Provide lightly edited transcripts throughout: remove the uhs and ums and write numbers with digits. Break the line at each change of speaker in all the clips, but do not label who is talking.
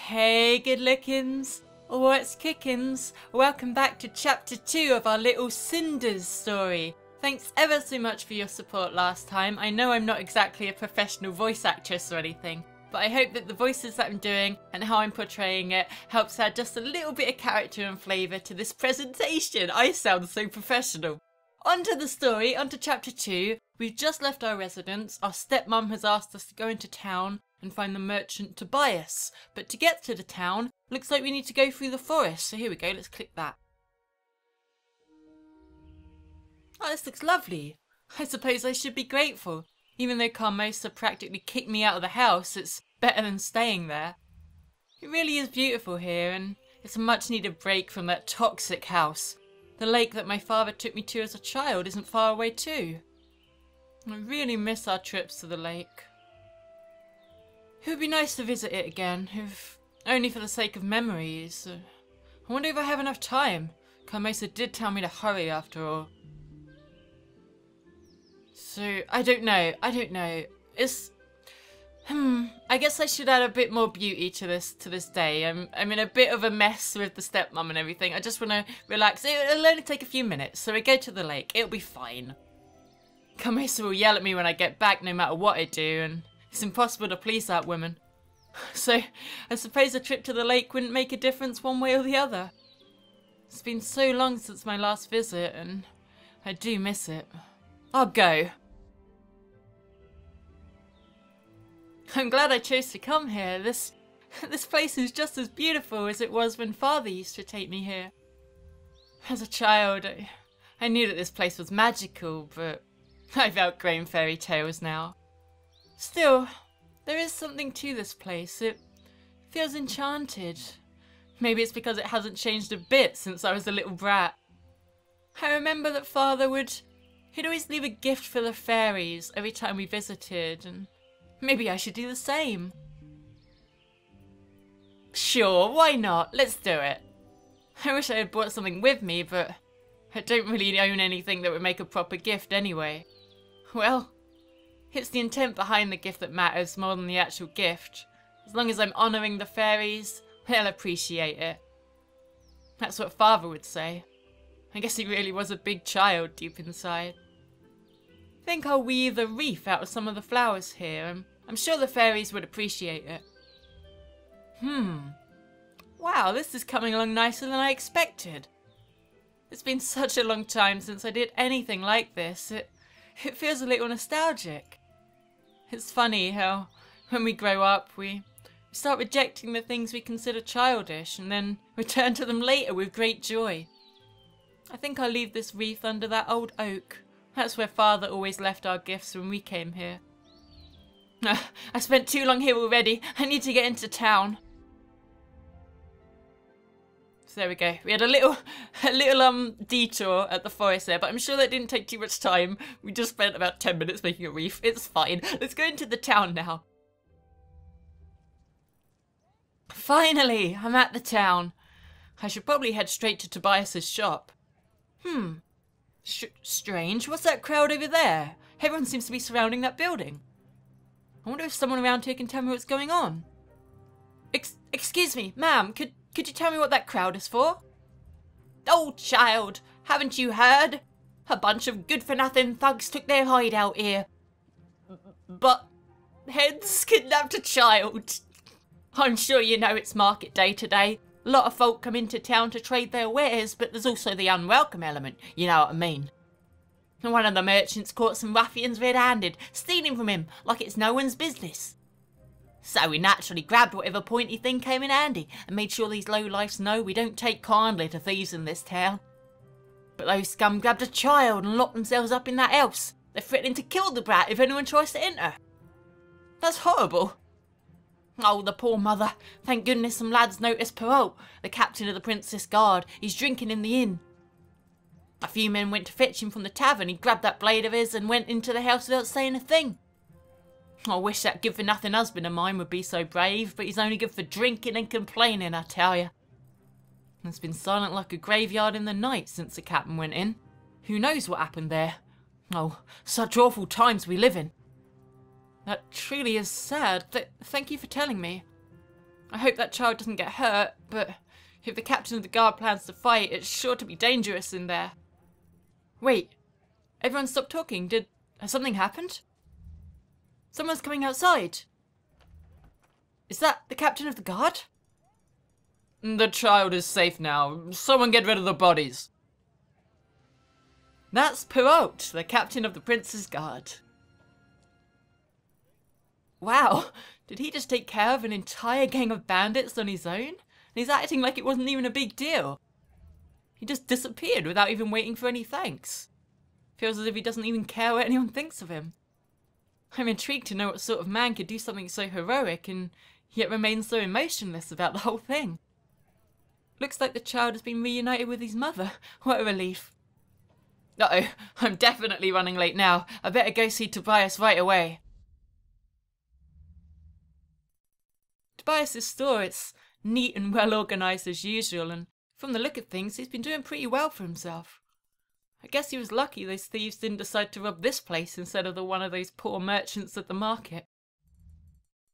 Hey good lookins, what's kickins? Welcome back to chapter 2 of our little Cinders story. Thanks ever so much for your support last time. I know I'm not exactly a professional voice actress or anything, but I hope that the voices that I'm doing and how I'm portraying it helps add just a little bit of character and flavour to this presentation. I sound so professional. On to the story, on to chapter 2. We've just left our residence. Our stepmom has asked us to go into town and find the merchant Tobias. But to get to the town, looks like we need to go through the forest. So here we go, let's click that. Oh, this looks lovely. I suppose I should be grateful. Even though Carmosa practically kicked me out of the house, it's better than staying there. It really is beautiful here, and it's a much needed break from that toxic house. The lake that my father took me to as a child isn't far away too. I really miss our trips to the lake. It would be nice to visit it again, if only for the sake of memories. I wonder if I have enough time. Carmosa did tell me to hurry after all. So, I don't know. It's... I guess I should add a bit more beauty to this day. I'm in a bit of a mess with the stepmom and everything. I just want to relax. It'll only take a few minutes, so we go to the lake. It'll be fine. Carmosa will yell at me when I get back no matter what I do, and it's impossible to please that woman. So, I suppose a trip to the lake wouldn't make a difference one way or the other. It's been so long since my last visit, and I do miss it. I'll go. I'm glad I chose to come here. This place is just as beautiful as it was when Father used to take me here. As a child, I knew that this place was magical, but I've outgrown fairy tales now. Still, there is something to this place. It feels enchanted. Maybe it's because it hasn't changed a bit since I was a little brat. I remember that Father he'd always leave a gift for the fairies every time we visited, and maybe I should do the same. Sure, why not? Let's do it. I wish I had brought something with me, but I don't really own anything that would make a proper gift anyway. Well, it's the intent behind the gift that matters more than the actual gift. As long as I'm honouring the fairies, they'll appreciate it. That's what Father would say. I guess he really was a big child deep inside. I think I'll weave a wreath out of some of the flowers here. I'm sure the fairies would appreciate it. Wow, this is coming along nicer than I expected. It's been such a long time since I did anything like this. It feels a little nostalgic. It's funny how, when we grow up, we start rejecting the things we consider childish and then return to them later with great joy. I think I'll leave this wreath under that old oak. That's where Father always left our gifts when we came here. I spent too long here already. I need to get into town. So there we go. We had a little detour at the forest there, but I'm sure that didn't take too much time. We just spent about 10 minutes making a wreath. It's fine. Let's go into the town now. Finally, I'm at the town. I should probably head straight to Tobias's shop. Strange. What's that crowd over there? Everyone seems to be surrounding that building. I wonder if someone around here can tell me what's going on. Excuse me, ma'am, could you tell me what that crowd is for? Oh, child, haven't you heard? A bunch of good-for-nothing thugs took their hideout here. But heads kidnapped a child. I'm sure you know it's market day today. A lot of folk come into town to trade their wares, but there's also the unwelcome element, you know what I mean. One of the merchants caught some ruffians red-handed, stealing from him like it's no one's business. So we naturally grabbed whatever pointy thing came in handy and made sure these lowlifes know we don't take kindly to thieves in this town. But those scum grabbed a child and locked themselves up in that house. They're threatening to kill the brat if anyone tries to enter. That's horrible. Oh, the poor mother. Thank goodness some lads noticed Perrault, the captain of the Princess Guard. He's drinking in the inn. A few men went to fetch him from the tavern. He grabbed that blade of his and went into the house without saying a thing. I wish that good-for-nothing husband of mine would be so brave, but he's only good for drinking and complaining, I tell you. It's been silent like a graveyard in the night since the captain went in. Who knows what happened there? Oh, such awful times we live in. That truly is sad. Thank you for telling me. I hope that child doesn't get hurt, but if the captain of the guard plans to fight, it's sure to be dangerous in there. Wait, everyone stop talking. Has something happened? Someone's coming outside. Is that the captain of the guard?
The child is safe now. Someone get rid of the bodies.
That's Perrault, the captain of the prince's guard. Wow, did he just take care of an entire gang of bandits on his own? And he's acting like it wasn't even a big deal. He just disappeared without even waiting for any thanks. Feels as if he doesn't even care what anyone thinks of him. I'm intrigued to know what sort of man could do something so heroic and yet remain so emotionless about the whole thing. Looks like the child has been reunited with his mother. What a relief. Uh-oh, I'm definitely running late now. I better go see Tobias right away. Tobias' store, it's neat and well organised as usual, and from the look of things, he's been doing pretty well for himself. I guess he was lucky those thieves didn't decide to rob this place instead of the one of those poor merchants at the market.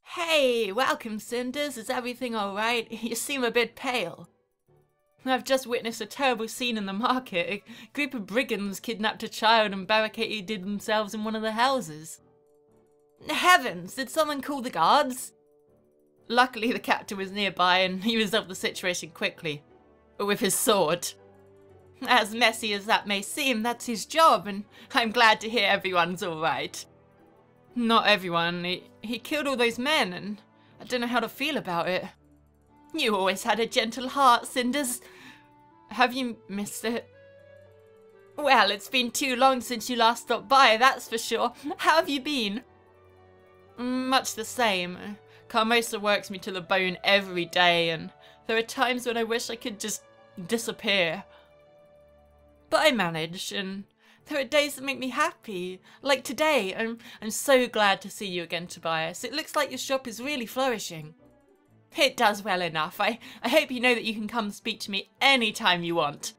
Hey, welcome, Cinders. Is everything alright? You seem a bit pale. I've just witnessed a terrible scene in the market. A group of brigands kidnapped a child and barricaded themselves in one of the houses. Heavens, did someone call the guards? Luckily, the captain was nearby and he resolved the situation quickly. With his sword. As messy as that may seem, that's his job, and I'm glad to hear everyone's alright. Not everyone. He killed all those men, and I don't know how to feel about it. You always had a gentle heart, Cinders. Have you missed it? Well, it's been too long since you last stopped by, that's for sure. How have you been? Much the same. Carmosa works me to the bone every day, and there are times when I wish I could just disappear. But I manage, and there are days that make me happy. Like today, I'm so glad to see you again, Tobias. It looks like your shop is really flourishing. It does well enough. I hope you know that you can come speak to me any time you want.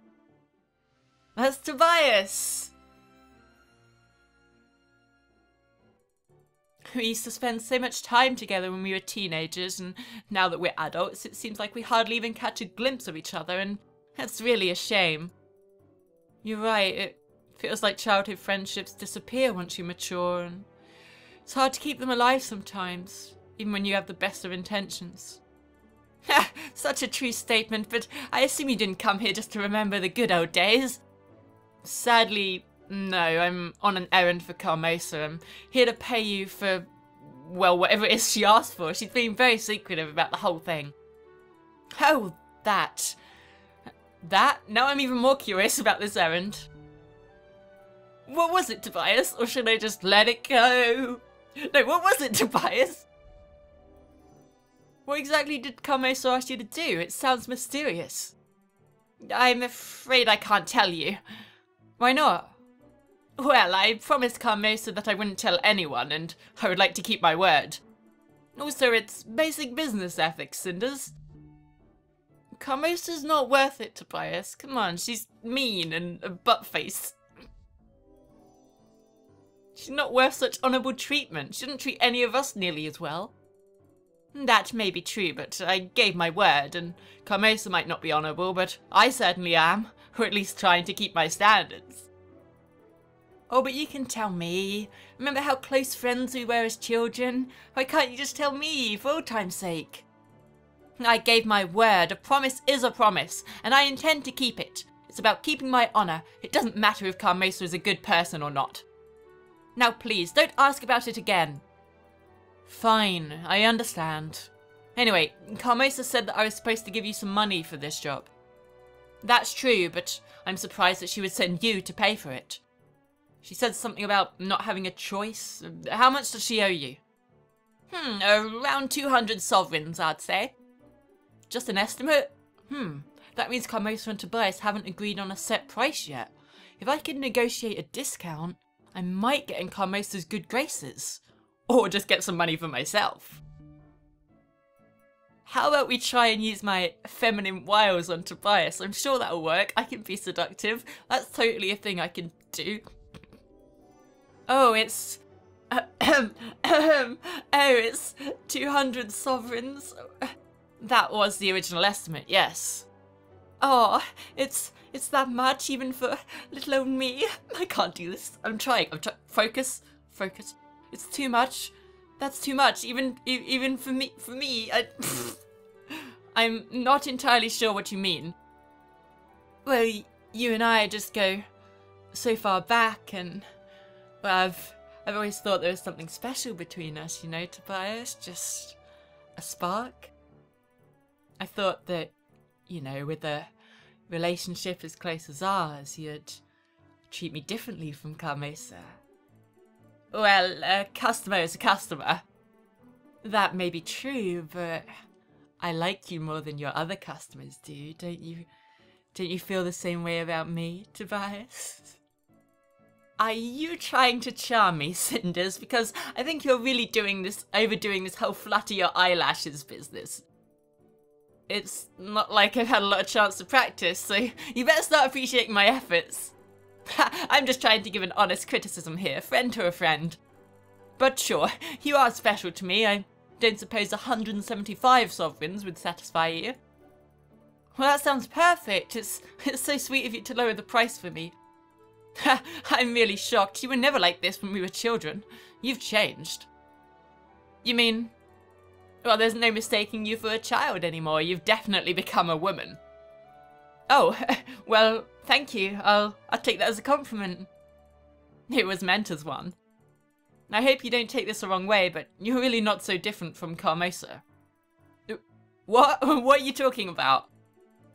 That's Tobias! We used to spend so much time together when we were teenagers, and now that we're adults, it seems like we hardly even catch a glimpse of each other, and that's really a shame. You're right, it feels like childhood friendships disappear once you mature, and it's hard to keep them alive sometimes, even when you have the best of intentions. Ha! Such a true statement, but I assume you didn't come here just to remember the good old days. Sadly, no, I'm on an errand for Carmosa. I'm here to pay you for, well, whatever it is she asked for. She's been very secretive about the whole thing. Oh, that? Now I'm even more curious about this errand. What was it, Tobias? Or should I just let it go? No, what was it, Tobias? What exactly did Carmosa ask you to do? It sounds mysterious. I'm afraid I can't tell you. Why not? Well, I promised Carmosa that I wouldn't tell anyone, and I would like to keep my word. Also, it's basic business ethics, Cinders. Carmosa's not worth it, Tobias. Come on, she's mean and a butt-face. She's not worth such honourable treatment. She doesn't treat any of us nearly as well. That may be true, but I gave my word, and Carmosa might not be honourable, but I certainly am, or at least trying to keep my standards. Oh, but you can tell me. Remember how close friends we were as children? Why can't you just tell me, for old time's sake? I gave my word. A promise is a promise, and I intend to keep it. It's about keeping my honour. It doesn't matter if Carmosa is a good person or not. Now please, don't ask about it again. Fine, I understand. Anyway, Carmosa said that I was supposed to give you some money for this job. That's true, but I'm surprised that she would send you to pay for it. She said something about not having a choice. How much does she owe you? Around 200 sovereigns, I'd say. Just an estimate? That means Carmosa and Tobias haven't agreed on a set price yet. If I could negotiate a discount, I might get in Carmosa's good graces. Or just get some money for myself. How about we try and use my feminine wiles on Tobias? I'm sure that'll work. I can be seductive. That's totally a thing I can do. Oh, it's... it's 200 sovereigns. That was the original estimate, yes. Oh, it's that much even for little old me. I can't do this. I'm trying. Focus. It's too much. That's too much. Even for me. I'm not entirely sure what you mean. Well, you and I just go so far back, and well, I've always thought there was something special between us, you know, Tobias. Just a spark. I thought that, you know, with a relationship as close as ours, you'd treat me differently from Carmosa. Well, a customer is a customer. That may be true, but I like you more than your other customers do, don't you? Don't you feel the same way about me, Tobias? Are you trying to charm me, Cinders? Because I think you're really overdoing this whole flutter your eyelashes business. It's not like I've had a lot of chance to practice, so you better start appreciating my efforts. I'm just trying to give an honest criticism here, friend to a friend. But sure, you are special to me. I don't suppose 175 sovereigns would satisfy you. Well, that sounds perfect. It's so sweet of you to lower the price for me. I'm really shocked. You were never like this when we were children. You've changed. You mean... Well, there's no mistaking you for a child anymore. You've definitely become a woman. Oh, well, thank you. I'll take that as a compliment. It was meant as one. I hope you don't take this the wrong way, but you're really not so different from Carmosa. What? What are you talking about?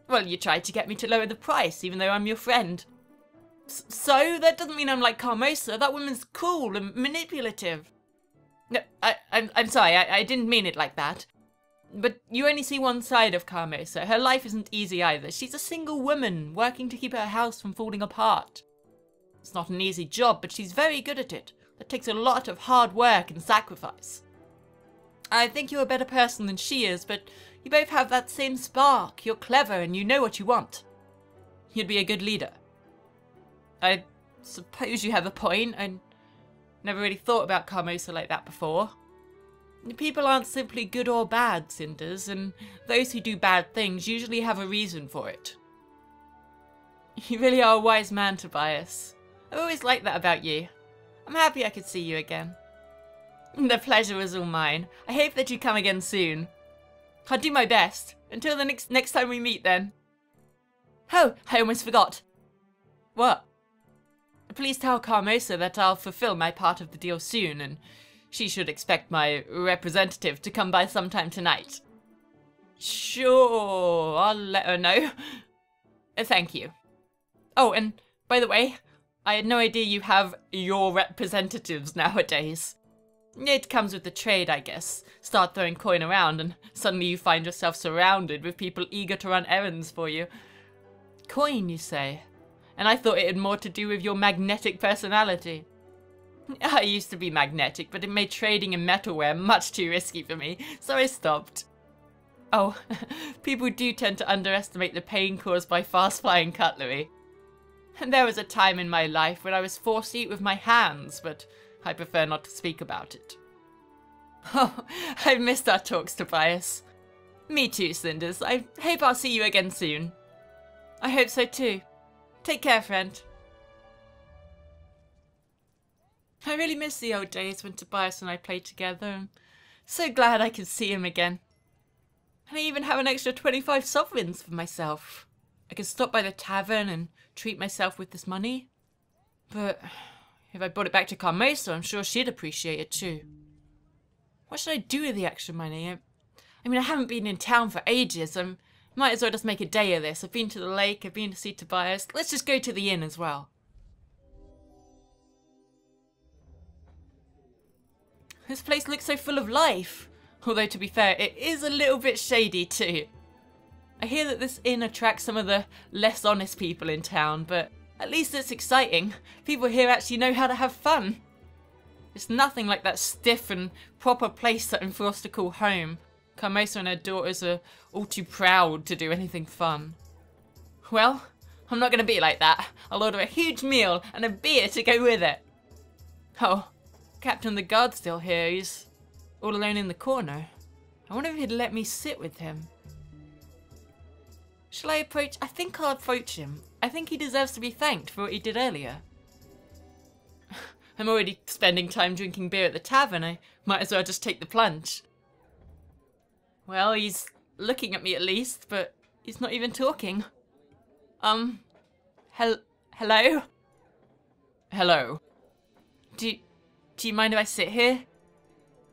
Well, you tried to get me to lower the price, even though I'm your friend. So? That doesn't mean I'm like Carmosa. That woman's cool and manipulative. No, I'm sorry, I didn't mean it like that. But you only see one side of Carmosa. Her life isn't easy either. She's a single woman, working to keep her house from falling apart. It's not an easy job, but she's very good at it. That takes a lot of hard work and sacrifice. I think you're a better person than she is, but you both have that same spark. You're clever and you know what you want. You'd be a good leader. I suppose you have a point. I never really thought about Carmosa like that before. People aren't simply good or bad, Cinders, and those who do bad things usually have a reason for it. You really are a wise man, Tobias. I've always liked that about you. I'm happy I could see you again. The pleasure was all mine. I hope that you come again soon. I'll do my best. Until the next time we meet, then. Oh, I almost forgot. What? Please tell Carmosa that I'll fulfill my part of the deal soon, and she should expect my representative to come by sometime tonight. Sure, I'll let her know. Thank you. Oh, and by the way, I had no idea you have your representatives nowadays. It comes with the trade, I guess. Start throwing coin around and suddenly you find yourself surrounded with people eager to run errands for you. Coin, you say? And I thought it had more to do with your magnetic personality. I used to be magnetic, but it made trading in metalware much too risky for me, so I stopped. Oh, people do tend to underestimate the pain caused by fast-flying cutlery. And there was a time in my life when I was forced to eat with my hands, but I prefer not to speak about it. Oh, I've missed our talks, Tobias. Me too, Cinders. I hope I'll see you again soon. I hope so too. Take care, friend. I really miss the old days when Tobias and I played together. I'm so glad I can see him again. And I even have an extra 25 sovereigns for myself. I can stop by the tavern and treat myself with this money. But if I brought it back to Carmosa, I'm sure she'd appreciate it too. What should I do with the extra money? I mean, I haven't been in town for ages. I might as well just make a day of this. I've been to the lake, I've been to see Tobias. Let's just go to the inn as well. This place looks so full of life. Although, to be fair, it is a little bit shady too. I hear that this inn attracts some of the less honest people in town, but at least it's exciting. People here actually know how to have fun. It's nothing like that stiff and proper place that I'm forced to call home. Carmosa and her daughters are all too proud to do anything fun. Well, I'm not going to be like that. I'll order a huge meal and a beer to go with it. Oh, Captain the Guard's still here. He's all alone in the corner. I wonder if he'd let me sit with him. Shall I approach? I think I'll approach him. I think he deserves to be thanked for what he did earlier. I'm already spending time drinking beer at the tavern. I might as well just take the plunge. Well, he's looking at me at least, but he's not even talking. Hello?
Hello.
Do you mind if I sit here?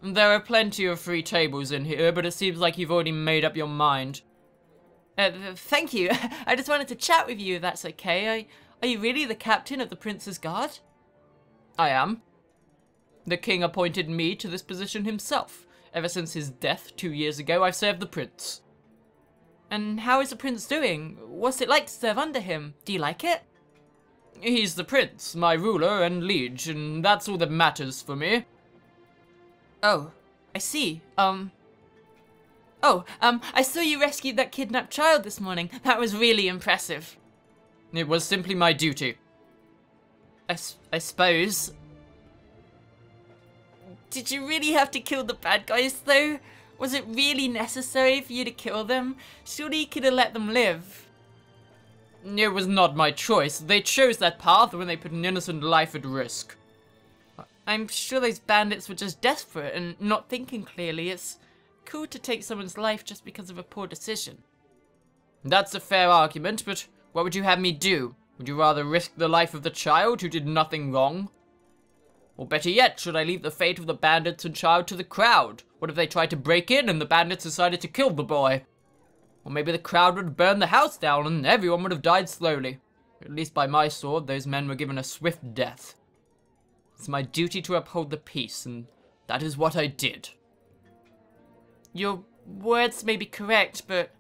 There are plenty of free tables in here, but it seems like you've already made up your mind.
Thank you. I just wanted to chat with you if that's okay. Are you really the captain of the Prince's Guard?
I am. The king appointed me to this position himself. Ever since his death 2 years ago, I've served the prince.
And how is the prince doing? What's it like to serve under him? Do you like it?
He's the prince, my ruler and liege, and that's all that matters for me.
Oh, I see. I saw you rescued that kidnapped child this morning. That was really impressive.
It was simply my duty.
I suppose. Did you really have to kill the bad guys, though? Was it really necessary for you to kill them? Surely you could have let them live.
It was not my choice. They chose that path when they put an innocent life at risk.
I'm sure those bandits were just desperate and not thinking clearly. It's cool to take someone's life just because of a poor decision.
That's a fair argument, but what would you have me do? Would you rather risk the life of the child who did nothing wrong? Or better yet, should I leave the fate of the bandits and child to the crowd? What if they tried to break in and the bandits decided to kill the boy? Or maybe the crowd would burn the house down and everyone would have died slowly. At least by my sword, those men were given a swift death. It's my duty to uphold the peace, and that is what I did.
Your words may be correct, but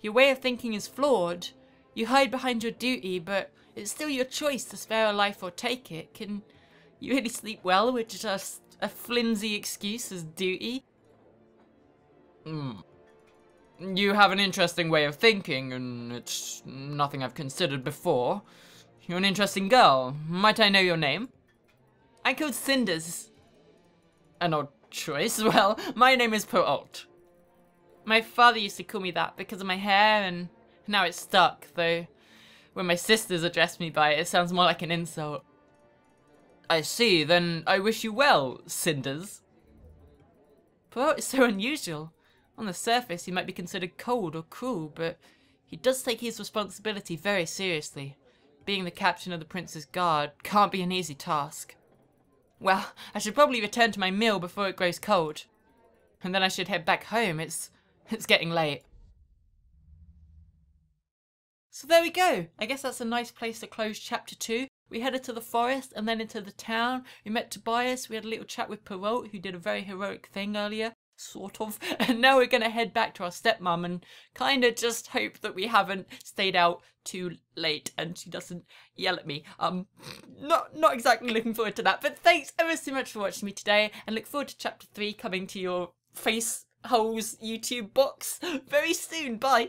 your way of thinking is flawed. You hide behind your duty, but it's still your choice to spare a life or take it. Can you really sleep well with just a flimsy excuse as duty?
You have an interesting way of thinking, and it's nothing I've considered before. You're an interesting girl. Might I know your name?
I'm called Cinders.
An odd choice. Well, my name is Peralt.
My father used to call me that because of my hair, and now it's stuck, though when my sisters address me by it, it sounds more like an insult.
I see, then I wish you well, Cinders.
Peralt is so unusual. On the surface, he might be considered cold or cruel, but he does take his responsibility very seriously. Being the captain of the Prince's Guard can't be an easy task. Well, I should probably return to my meal before it grows cold. And then I should head back home. It's getting late. So there we go. I guess that's a nice place to close chapter 2. We headed to the forest and then into the town. We met Tobias. We had a little chat with Peralt, who did a very heroic thing earlier. Sort of. And now we're going to head back to our stepmom and kind of just hope that we haven't stayed out too late and she doesn't yell at me. Not exactly looking forward to that. But thanks ever so much for watching me today, and look forward to chapter 3 coming to your face holes YouTube box very soon. Bye.